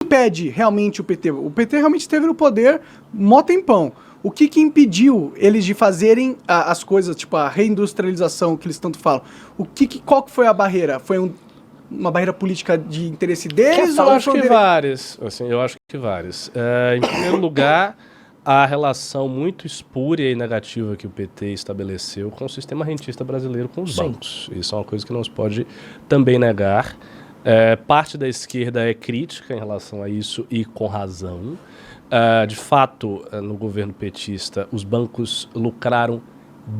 impede realmente o PT? O PT realmente esteve no poder mó tempão. O que impediu eles de fazerem as coisas, tipo a reindustrialização que eles tanto falam? Qual que foi a barreira? Foi uma barreira política de interesse deles? Eu acho que várias. Assim, eu acho que várias. Em primeiro lugar, a relação muito espúria e negativa que o PT estabeleceu com o sistema rentista brasileiro, com os bancos. Isso é uma coisa que não se pode também negar. Parte da esquerda é crítica em relação a isso e com razão. De fato, no governo petista, os bancos lucraram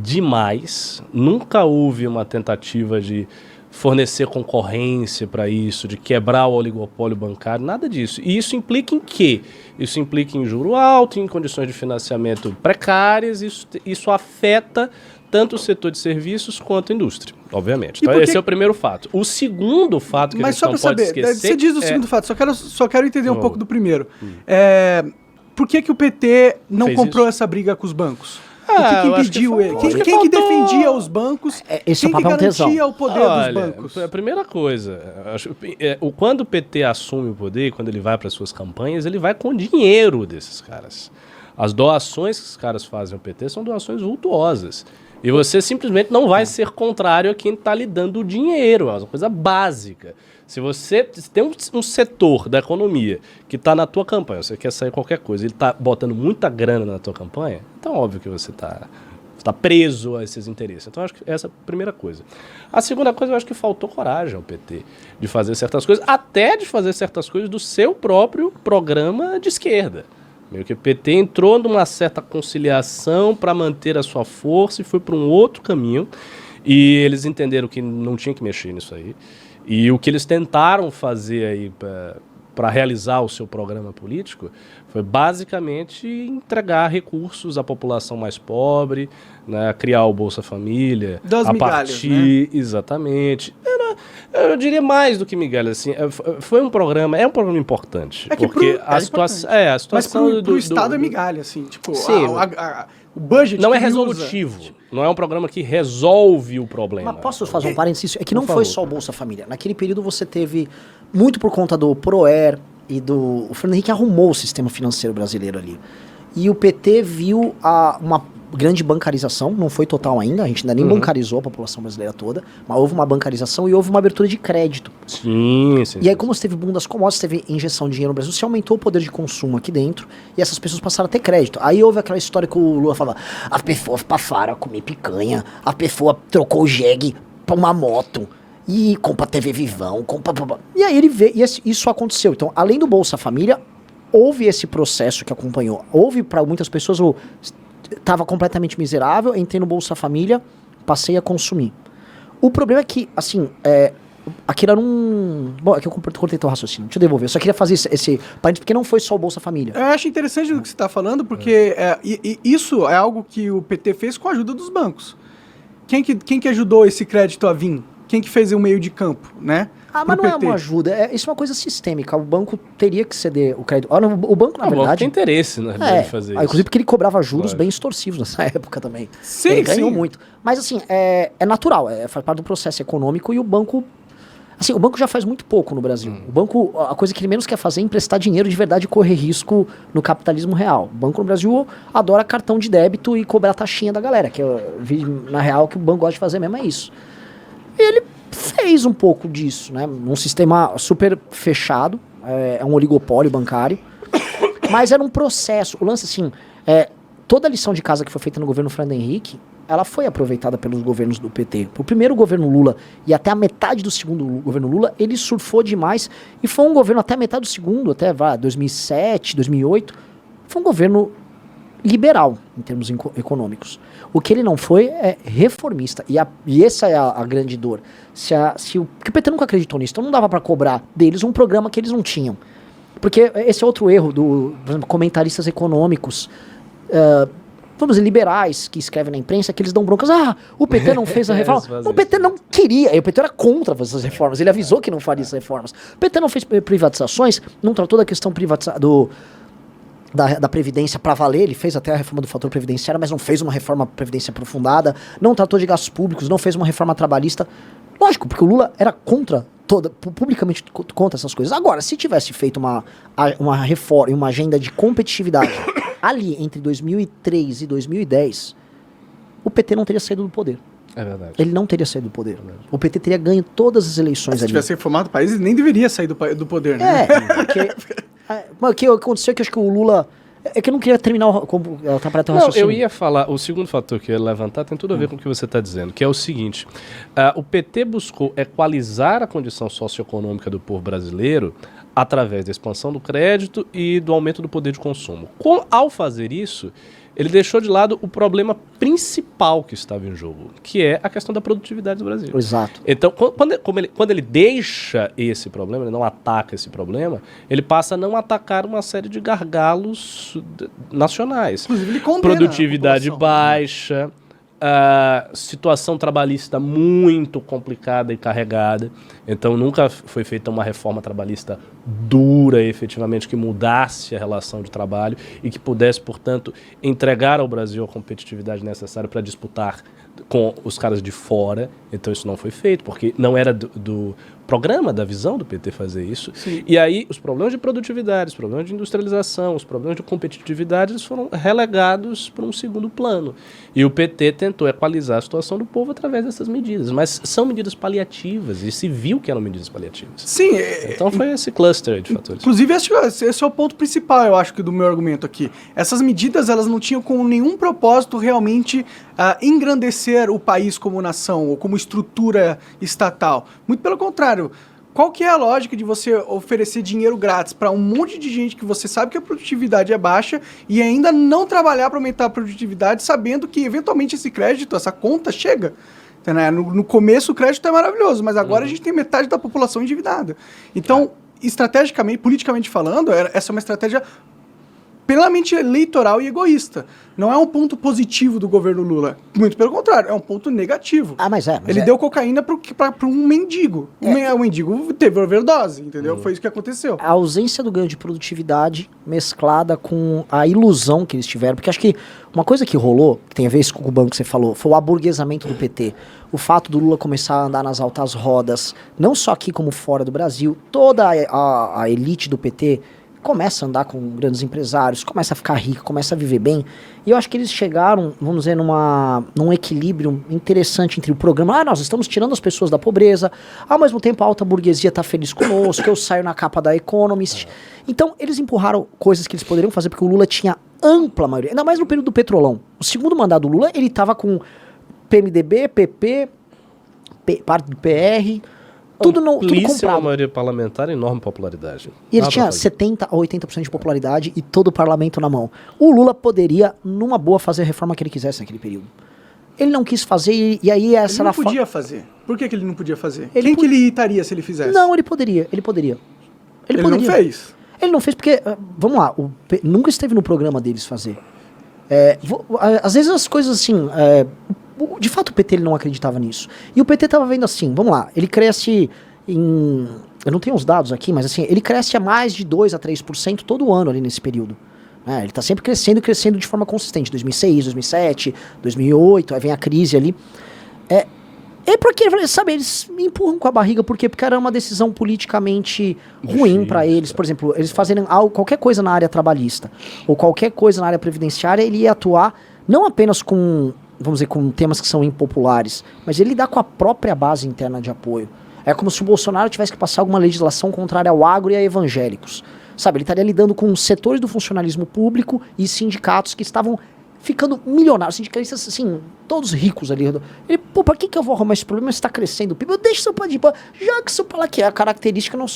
demais. Nunca houve uma tentativa de fornecer concorrência para isso, de quebrar o oligopólio bancário, nada disso. E isso implica em quê? Isso implica em juro alto, em condições de financiamento precárias, isso afeta tanto o setor de serviços quanto a indústria, obviamente. Então esse é o primeiro fato. O segundo fato que a gente não pode esquecer... Você diz o segundo fato, só quero entender um pouco do primeiro. Por que o PT não comprou essa briga com os bancos? O que impediu ele? Quem que defendia os bancos? Esse quem que garantia o poder dos bancos? A primeira coisa, quando o PT assume o poder, quando ele vai para suas campanhas, ele vai com dinheiro desses caras. As doações que os caras fazem ao PT são doações vultuosas. E você simplesmente não vai ser contrário a quem está lhe dando o dinheiro. É uma coisa básica. Se você tem um setor da economia que está na tua campanha, você quer sair qualquer coisa, ele está botando muita grana na tua campanha, então óbvio que você está preso a esses interesses. Então acho que essa é a primeira coisa. A segunda coisa, eu acho que faltou coragem ao PT de fazer certas coisas, até de fazer certas coisas do seu próprio programa de esquerda. Meio que o PT entrou numa certa conciliação para manter a sua força e foi para um outro caminho. E eles entenderam que não tinha que mexer nisso aí. E o que eles tentaram fazer aí para realizar o seu programa político foi basicamente entregar recursos à população mais pobre, né, criar o Bolsa Família, das migalhas, né? Exatamente. Eu diria mais do que migalhas, assim, foi um programa, é um programa importante. Porque a situação mas pro Estado é migalha, assim, tipo, sim, o budget não é resolutivo. Não é um programa que resolve o problema. Mas posso fazer um parênteses? É que não foi só o Bolsa Família. Naquele período você teve, muito por conta do Proer e o Fernando Henrique arrumou o sistema financeiro brasileiro ali. E o PT viu uma grande bancarização, não foi total ainda, a gente ainda nem bancarizou a população brasileira toda, mas houve uma bancarização e houve uma abertura de crédito. Sim. E aí, como você teve boom das commodities, teve injeção de dinheiro no Brasil, se aumentou o poder de consumo aqui dentro e essas pessoas passaram a ter crédito. Aí houve aquela história que o Lula falava, a pessoa passaram a comer picanha, a pessoa trocou o jegue pra uma moto. E compra TV Vivão, E aí ele vê, e isso aconteceu. Então, além do Bolsa Família, houve esse processo que acompanhou. Houve para muitas pessoas, estava completamente miserável, entrei no Bolsa Família, passei a consumir. O problema é que, assim, aquilo era Bom, é que eu cortei teu raciocínio, deixa eu devolver. Eu só queria fazer esse parênteses, porque não foi só o Bolsa Família. Eu acho interessante o que você está falando, porque isso é algo que o PT fez com a ajuda dos bancos. Quem que ajudou esse crédito a vir? Quem que fez o meio de campo, né? Mas não PT. É uma ajuda, isso é uma coisa sistêmica. O banco teria que ceder o crédito. O banco, na verdade... O banco tem interesse, né, de fazer isso. Inclusive porque ele cobrava juros bem extorsivos nessa época também. Sim, ele ganhou muito. Mas assim, é natural, faz parte do processo econômico e o banco... Assim, o banco já faz muito pouco no Brasil. O banco, a coisa que ele menos quer fazer é emprestar dinheiro de verdade e correr risco no capitalismo real. O banco no Brasil adora cartão de débito e cobrar taxinha da galera, que eu vi na real que o banco gosta de fazer mesmo é isso. E ele fez um pouco disso, né? Um sistema super fechado, é um oligopólio bancário, mas era um processo. O lance, assim, toda a lição de casa que foi feita no governo Fernando Henrique, ela foi aproveitada pelos governos do PT. O primeiro governo Lula e até a metade do segundo governo Lula, ele surfou demais e foi um governo até a metade do segundo, até 2007, 2008, foi um governo liberal em termos econômicos. O que ele não foi é reformista. E essa é a grande dor. Porque o PT nunca acreditou nisso. Então não dava para cobrar deles um programa que eles não tinham. Porque esse é outro erro por exemplo, comentaristas econômicos, liberais que escrevem na imprensa, que eles dão broncas. O PT não fez a reforma. O PT não queria. E o PT era contra essas reformas. Ele avisou que não faria essas reformas. O PT não fez privatizações, não tratou da questão da Previdência para valer, ele fez até a reforma do fator previdenciário, mas não fez uma reforma Previdência aprofundada, não tratou de gastos públicos, não fez uma reforma trabalhista. Lógico, porque o Lula era contra publicamente conta essas coisas. Agora, se tivesse feito uma reforma, uma agenda de competitividade ali entre 2003 e 2010, o PT não teria saído do poder. É verdade. Ele não teria saído do poder. O PT teria ganho todas as eleições Se ali. tivesse reformado o país, ele nem deveria sair do poder, né? Mas o que aconteceu é que eu acho que o Lula... É que eu não queria terminar atrapalhar teu Não, raciocínio. eu ia falar, o segundo fator que eu ia levantar tem tudo a ver com o que você está dizendo, que é o seguinte, o PT buscou equalizar a condição socioeconômica do povo brasileiro através da expansão do crédito e do aumento do poder de consumo. Ao fazer isso, ele deixou de lado o problema principal que estava em jogo, que é a questão da produtividade do Brasil. Exato. Então, quando ele deixa esse problema, ele não ataca esse problema, ele passa a não atacar uma série de gargalos nacionais. Inclusive, ele condena Produtividade a população. baixa, situação trabalhista muito complicada e carregada. Então, nunca foi feita uma reforma trabalhista dura, efetivamente, que mudasse a relação de trabalho e que pudesse, portanto, entregar ao Brasil a competitividade necessária para disputar com os caras de fora. Então, isso não foi feito, porque não era do programa, da visão do PT fazer isso. Sim. E aí, os problemas de produtividade, os problemas de industrialização, os problemas de competitividade, eles foram relegados para um segundo plano. E o PT tentou equalizar a situação do povo através dessas medidas. Mas são medidas paliativas, e se viu que eram medidas paliativas. Sim. Então foi esse cluster de fatores. Inclusive, esse é o ponto principal, eu acho, do meu argumento aqui. Essas medidas, elas não tinham com nenhum propósito realmente engrandecer o país como nação ou como estrutura estatal. Muito pelo contrário. Qual que é a lógica de você oferecer dinheiro grátis para um monte de gente que você sabe que a produtividade é baixa e ainda não trabalhar para aumentar a produtividade, sabendo que eventualmente esse crédito, essa conta chega? No começo o crédito é maravilhoso, mas agora a gente tem metade da população endividada. Então, estrategicamente, politicamente falando, essa é uma estratégia plenamente eleitoral e egoísta. Não é um ponto positivo do governo Lula. Muito pelo contrário, é um ponto negativo. Ele deu cocaína para um mendigo. O mendigo teve overdose, entendeu? Foi isso que aconteceu. A ausência do ganho de produtividade mesclada com a ilusão que eles tiveram. Porque acho que uma coisa que rolou, que tem a ver com o banco que você falou, foi o aburguesamento do PT. O fato do Lula começar a andar nas altas rodas, não só aqui como fora do Brasil. Toda a elite do PT começa a andar com grandes empresários, começa a ficar rico, começa a viver bem. E eu acho que eles chegaram, vamos dizer, num equilíbrio interessante entre o programa. Nós estamos tirando as pessoas da pobreza, ao mesmo tempo a alta burguesia está feliz conosco, eu saio na capa da Economist. Então, eles empurraram coisas que eles poderiam fazer, porque o Lula tinha ampla maioria, ainda mais no período do Petrolão. O segundo mandato do Lula, ele estava com PMDB, PP, parte do PR... Tudo comprado. Uma maioria parlamentar, enorme popularidade. E ele tinha 70% a 80% de popularidade e todo o parlamento na mão. O Lula poderia, numa boa, fazer a reforma que ele quisesse naquele período. Ele não quis fazer e aí essa... Ele não podia fazer. Por que ele não podia fazer? Quem que ele irritaria se ele fizesse? Não, ele poderia. Ele não fez? Ele não fez porque, vamos lá, nunca esteve no programa deles fazer. Às vezes as coisas assim... de fato o PT ele não acreditava nisso. E o PT estava vendo assim, vamos lá, ele cresce em... Eu não tenho os dados aqui, mas assim, ele cresce a mais de 2 a 3% todo ano ali nesse período. Ele está sempre crescendo e crescendo de forma consistente. 2006, 2007, 2008, aí vem a crise ali. Porque, sabe, eles me empurram com a barriga, por quê? Porque era uma decisão politicamente ruim para eles. Por exemplo, eles fazerem qualquer coisa na área trabalhista ou qualquer coisa na área previdenciária, ele ia atuar não apenas com... vamos dizer, com temas que são impopulares, mas ele lidar com a própria base interna de apoio. É como se o Bolsonaro tivesse que passar alguma legislação contrária ao agro e a evangélicos. Sabe, ele estaria lidando com setores do funcionalismo público e sindicatos que estavam ficando milionários, sindicalistas, assim, todos ricos ali. Ele, pra que eu vou arrumar esse problema? Está crescendo o PIB, deixa seu pai de pano, já que seu pai que é a característica não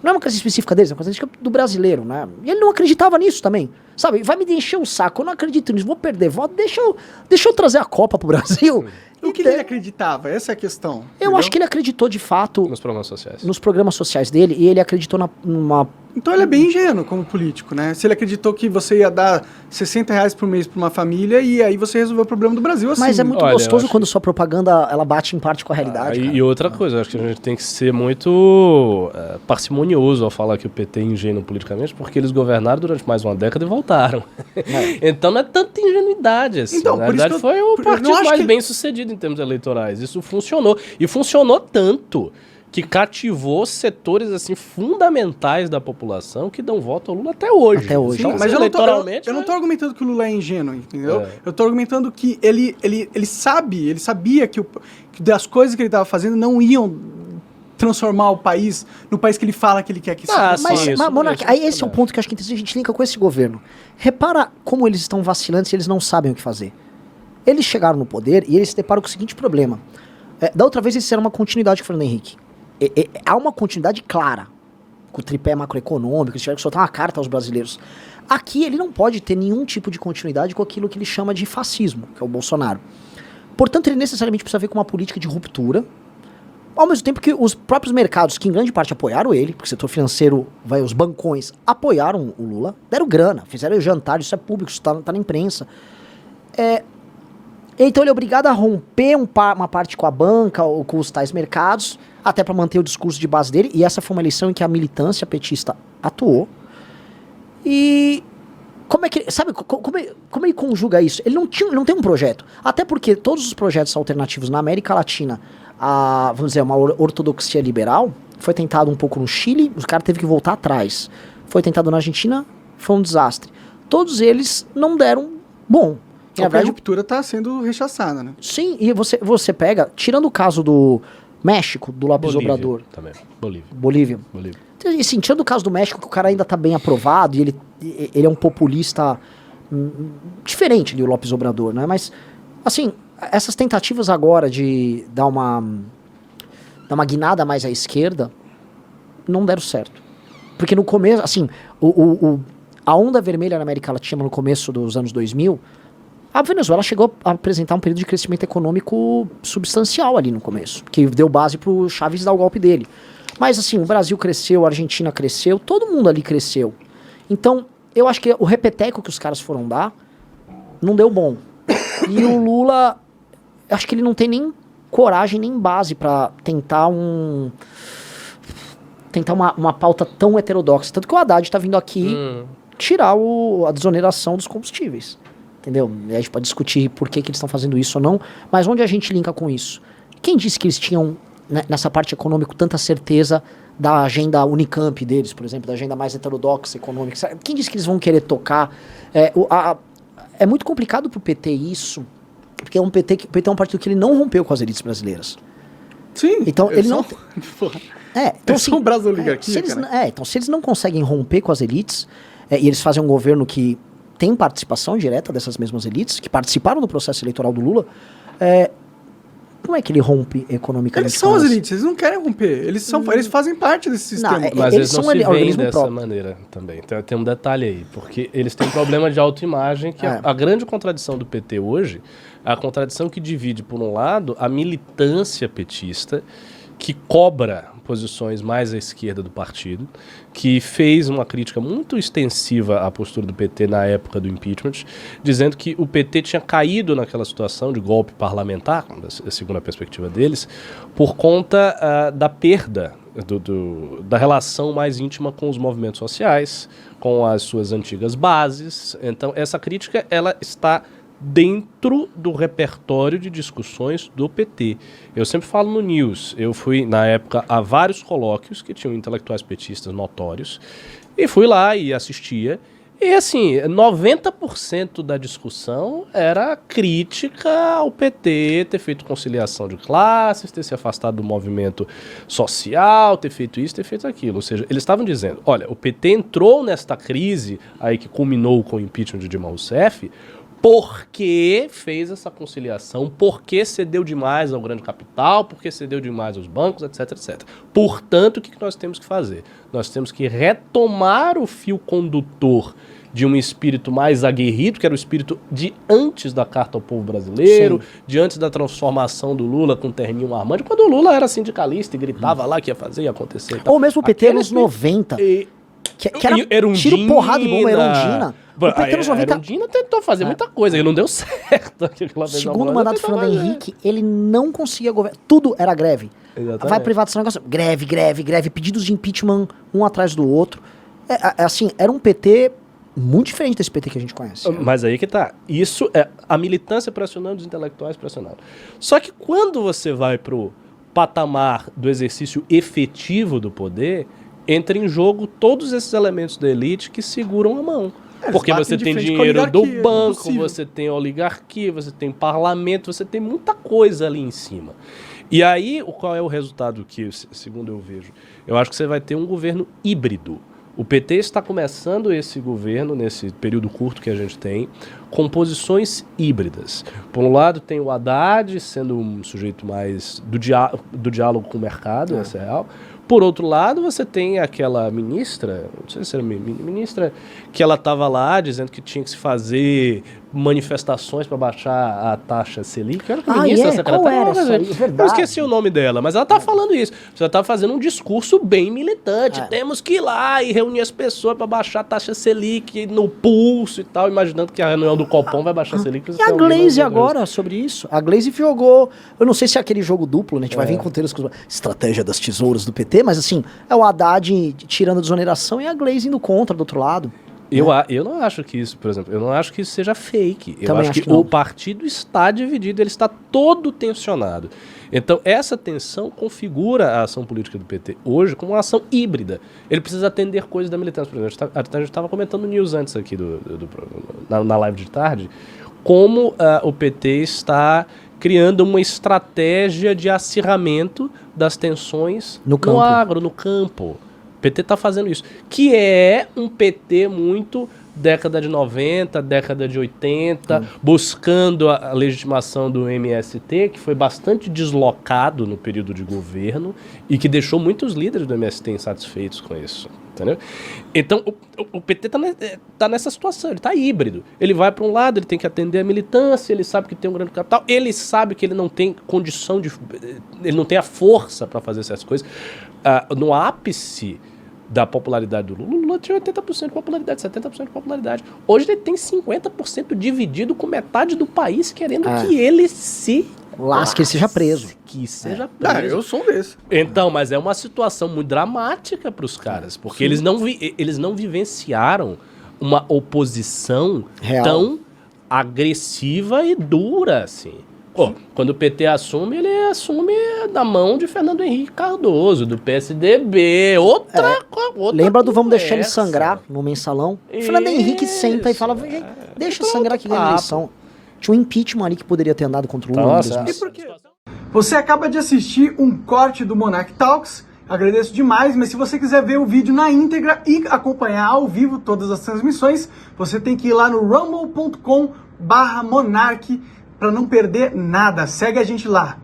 é uma coisa específica deles, é uma característica do brasileiro, né? E ele não acreditava nisso também, sabe? Vai me encher o saco, eu não acredito nisso, vou perder voto, deixa eu trazer a Copa pro Brasil. O que ele acreditava? Essa é a questão. Eu acho que ele acreditou de fato... Nos programas sociais. Nos programas sociais dele, e ele acreditou numa... Então ele é bem ingênuo como político, né? Se ele acreditou que você ia dar R$60 por mês para uma família e aí você resolveu o problema do Brasil assim. Mas é muito gostoso quando sua propaganda ela bate em parte com a realidade. E outra coisa, acho que a gente tem que ser muito parcimonioso ao falar que o PT é ingênuo politicamente, porque eles governaram durante mais uma década e voltaram. Então não é tanta ingenuidade assim. Então, na verdade foi o partido mais bem sucedido em termos eleitorais. Isso funcionou. E funcionou tanto que cativou setores assim fundamentais da população que dão voto ao Lula até hoje. Até hoje. Então, Mas eu eleitoralmente, não tô argumentando que o Lula é ingênuo, entendeu? É. Eu tô argumentando que ele sabia que das coisas que ele tava fazendo não iam transformar o país no país que ele fala que ele quer que se Ah, transforme. Mas, isso, Monark, isso aí esse é o também. ponto que eu acho que a gente linka com esse governo. Repara como eles estão vacilantes e eles não sabem o que fazer. Eles chegaram no poder e eles se deparam com o seguinte problema. Da outra vez eles fizeram uma continuidade com o Fernando Henrique. Há uma continuidade clara com o tripé macroeconômico, eles tiveram que soltar uma carta aos brasileiros. Aqui ele não pode ter nenhum tipo de continuidade com aquilo que ele chama de fascismo, que é o Bolsonaro. Portanto, ele necessariamente precisa ver com uma política de ruptura, ao mesmo tempo que os próprios mercados, que em grande parte apoiaram ele, porque o setor financeiro, os bancões, apoiaram o Lula, deram grana, fizeram jantar, isso é público, isso tá na imprensa. Então ele é obrigado a romper uma parte com a banca ou com os tais mercados, até para manter o discurso de base dele, e essa foi uma eleição em que a militância petista atuou. E como é que, sabe, como ele conjuga isso? Ele não tem um projeto, até porque todos os projetos alternativos na América Latina, vamos dizer, uma ortodoxia liberal, foi tentado um pouco no Chile, os caras teve que voltar atrás. Foi tentado na Argentina, foi um desastre. Todos eles não deram bom. A ruptura está sendo rechaçada, né? Sim, e você pega, tirando o caso do México, do López Bolívia Obrador. também. Bolívia. E sim, tirando o caso do México, que o cara ainda tá bem aprovado, e ele é um populista diferente do López Obrador, né? Mas, assim, essas tentativas agora de dar uma guinada mais à esquerda, não deram certo. Porque no começo, assim, a onda vermelha na América Latina no começo dos anos 2000, a Venezuela chegou a apresentar um período de crescimento econômico substancial ali no começo, que deu base pro Chávez dar o golpe dele. Mas assim, o Brasil cresceu, a Argentina cresceu, todo mundo ali cresceu. Então, eu acho que o repeteco que os caras foram dar não deu bom. E o Lula, acho que ele não tem nem coragem, nem base pra tentar uma pauta tão heterodoxa. Tanto que o Haddad tá vindo aqui tirar a desoneração dos combustíveis. Entendeu? A gente pode discutir por que eles estão fazendo isso ou não, mas onde a gente linka com isso? Quem disse que eles tinham, né, nessa parte econômica, tanta certeza da agenda Unicamp deles, por exemplo, da agenda mais heterodoxa econômica? Quem disse que eles vão querer tocar? É muito complicado pro PT isso, porque o PT é um partido que ele não rompeu com as elites brasileiras. Sim. Então ele não... Então, são braços da oligarquia, então se eles não conseguem romper com as elites, e eles fazem um governo que tem participação direta dessas mesmas elites, que participaram do processo eleitoral do Lula, como é que ele rompe economicamente? Eles são as elites, eles não querem romper, eles fazem parte desse sistema. Mas eles não se veem organismo dessa próprio. maneira também. Então, tem um detalhe aí, porque eles têm um problema de autoimagem, que a grande contradição do PT hoje é a contradição que divide, por um lado, a militância petista, que cobra posições mais à esquerda do partido, que fez uma crítica muito extensiva à postura do PT na época do impeachment, dizendo que o PT tinha caído naquela situação de golpe parlamentar, segundo a perspectiva deles, por conta da perda da relação mais íntima com os movimentos sociais, com as suas antigas bases. Então, essa crítica ela está dentro do repertório de discussões do PT. Eu sempre falo no News, eu fui, na época, a vários colóquios que tinham intelectuais petistas notórios, e fui lá e assistia, e assim, 90% da discussão era crítica ao PT ter feito conciliação de classes, ter se afastado do movimento social, ter feito isso, ter feito aquilo. Ou seja, eles estavam dizendo, olha, o PT entrou nesta crise aí que culminou com o impeachment de Dilma Rousseff, porque fez essa conciliação, porque cedeu demais ao grande capital, porque cedeu demais aos bancos, etc, etc. Portanto, o que nós temos que fazer? Nós temos que retomar o fio condutor de um espírito mais aguerrido, que era o espírito de antes da Carta ao Povo Brasileiro, de antes da transformação do Lula com o terninho armante, quando o Lula era sindicalista e gritava lá que ia fazer e ia acontecer. Ou mesmo o PT nos 90. Que era tiro, porrada e bomba, Erundina. O PT nos 90... Erundina tentou fazer muita coisa, e não deu certo. Segundo o mandato do Fernando Henrique, ele não conseguia governar. Tudo era greve. Exatamente. Vai privatização, greve, pedidos de impeachment um atrás do outro. Assim, era um PT muito diferente desse PT que a gente conhece. Mas aí que tá. Isso é a militância pressionando, os intelectuais pressionando. Só que quando você vai pro patamar do exercício efetivo do poder, entra em jogo todos esses elementos da elite que seguram a mão. Porque você tem dinheiro do banco, você tem oligarquia, você tem parlamento, você tem muita coisa ali em cima. E aí, qual é o resultado que, segundo eu vejo? Eu acho que você vai ter um governo híbrido. O PT está começando esse governo, nesse período curto que a gente tem, com posições híbridas. Por um lado, tem o Haddad sendo um sujeito mais do diálogo com o mercado, essa é real. Por outro lado, você tem aquela ministra, não sei se era ministra, que ela estava lá dizendo que tinha que se fazer manifestações para baixar a taxa Selic. Era a ministra, qual era essa aí? Eu esqueci o nome dela, mas ela tá falando isso. Você tá fazendo um discurso bem militante. Temos que ir lá e reunir as pessoas para baixar a taxa Selic no pulso e tal, imaginando que a reunião do Copom vai baixar a Selic. E a Glaze agora, sobre isso? A Glaze jogou, eu não sei se é aquele jogo duplo, né? A gente vai vir com teus estratégia das tesouras do PT, mas assim, é o Haddad tirando a desoneração e a Glaze indo contra do outro lado. Eu não acho que isso, por exemplo, eu não acho que isso seja fake. Eu Também acho que o partido está dividido, ele está todo tensionado. Então, essa tensão configura a ação política do PT hoje como uma ação híbrida. Ele precisa atender coisas da militância. Por exemplo, a gente estava comentando no News antes aqui, na live de tarde, como o PT está criando uma estratégia de acirramento das tensões no agro, no campo. O PT está fazendo isso, que é um PT muito década de 90, década de 80, buscando a legitimação do MST, que foi bastante deslocado no período de governo e que deixou muitos líderes do MST insatisfeitos com isso. Entendeu? Então, o PT tá nessa situação, ele está híbrido. Ele vai para um lado, ele tem que atender a militância, ele sabe que tem um grande capital, ele sabe que ele não tem condição de... ele não tem a força para fazer essas coisas. No ápice da popularidade do Lula, o Lula tinha 80% de popularidade, 70% de popularidade. Hoje ele tem 50% dividido com metade do país querendo que ele se... que ele seja preso. Que seja preso. Eu sou um desse. Então, mas é uma situação muito dramática para os caras, porque eles não vivenciaram uma oposição real, tão agressiva e dura assim. Pô, quando o PT assume, ele assume da mão de Fernando Henrique Cardoso, do PSDB, outra lembra do vamos deixar ele sangrar no mensalão? O Fernando Henrique senta e fala, deixa sangrar que ganha a eleição. Tinha um impeachment ali que poderia ter andado contra o Lula. E por quê? Você acaba de assistir um corte do Monarch Talks, agradeço demais, mas se você quiser ver o vídeo na íntegra e acompanhar ao vivo todas as transmissões, você tem que ir lá no rumble.com/monarch para não perder nada. Segue a gente lá.